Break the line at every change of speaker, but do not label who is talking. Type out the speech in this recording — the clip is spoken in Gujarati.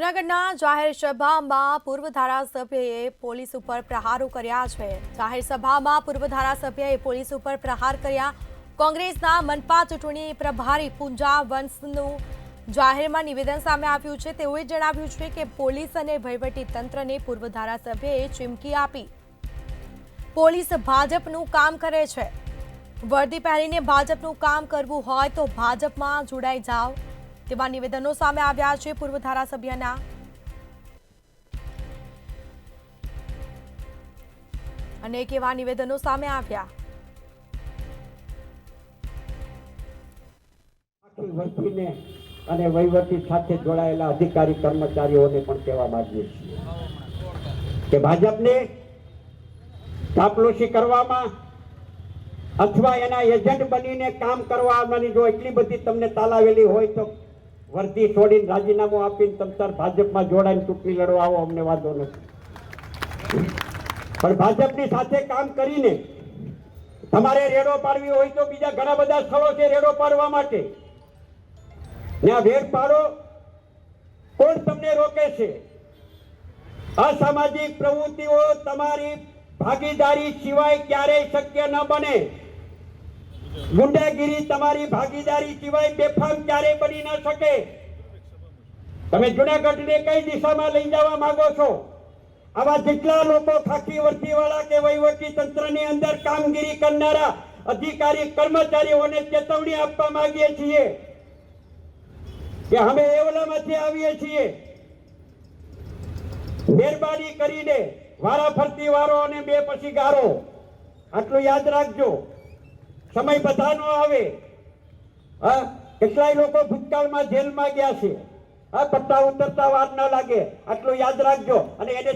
જૂનાગઢના જાહેર સભામાં પૂર્વ ધારાસભ્યએ પોલીસ ઉપર પ્રહારો કર્યા છે। જાહેર સભામાં પૂર્વ ધારાસભ્યએ પોલીસ ઉપર પ્રહાર કર્યા। કોંગ્રેસના મનપા ચૂંટણી પ્રભારી પૂંજા વંશનું જાહેરમાં નિવેદન સામે આવ્યું છે। તેઓએ જણાવ્યું છે કે પોલીસ અને વહીવટી તંત્રને પૂર્વ ધારાસભ્યએ ચીમકી આપી। પોલીસ ભાજપનું કામ કરે છે। વર્દી પહેરીને ભાજપનું કામ કરવું હોય તો ભાજપમાં જોડાઈ જાઓ તેવા નિવેદનો સામે આવ્યા છે। પૂર્વ ધારાસભ્યના અનેક એવા નિવેદનો સામે આવ્યા।
વસ્તીને અને વહીવટી સાથે જોડાયેલા અધિકારી કર્મચારીઓને પણ કહેવા માંગીએ છીએ કે ભાજપને ચાપલુસી કરવામાં અથવા એના એજન્ટ બનીને કામ કરવાની જો એટલી બધી તમને તાલાવેલી હોય તો વર્દી છોડીને રાજીનામું આપીને તમતાર ભાજપમાં જોડાઈને ચૂંટણી લડવા આવો, અમને વાંધો નથી। પણ ભાજપની સાથે કામ કરીને તમારે રેડો પાડવી હોય તો બીજા ઘણા બધા સ્થળો છે રેડો પાડવા માટે, ત્યાં વેડ પાડો। કોણ તમને રોકે છે? અસામાજિક પ્રવૃત્તિઓ તમારી ભાગીદારી સિવાય ક્યારેય શક્ય ન બને। ગુંડાગીરી તમારી ભાગીદારી સિવાય બેફામ ક્યારેય બની ન શકે। તમે જૂનાગઢને કઈ દિશામાં લઈ જવા માંગો છો? આવા જેટલા લોકો ખાખી વર્દીવાળા કે વહીવટી તંત્રની અંદર કામગીરી કરનારા અધિકારી કર્મચારીઓને ચેતવણી આપવા માંગીએ છીએ કે અમે એવલામાંથી આવીએ છીએ। મહેરબાની કરીને વારા ફરતી વારો અને બે પછી ગારો, આટલું યાદ રાખજો। સમય બધાનો આવે। કેટલાય લોકો ભૂતકાળમાં જેલમાં ગયા છે। પટ્ટા ઉતરતા વાર ન લાગે, આટલું યાદ રાખજો। અને એને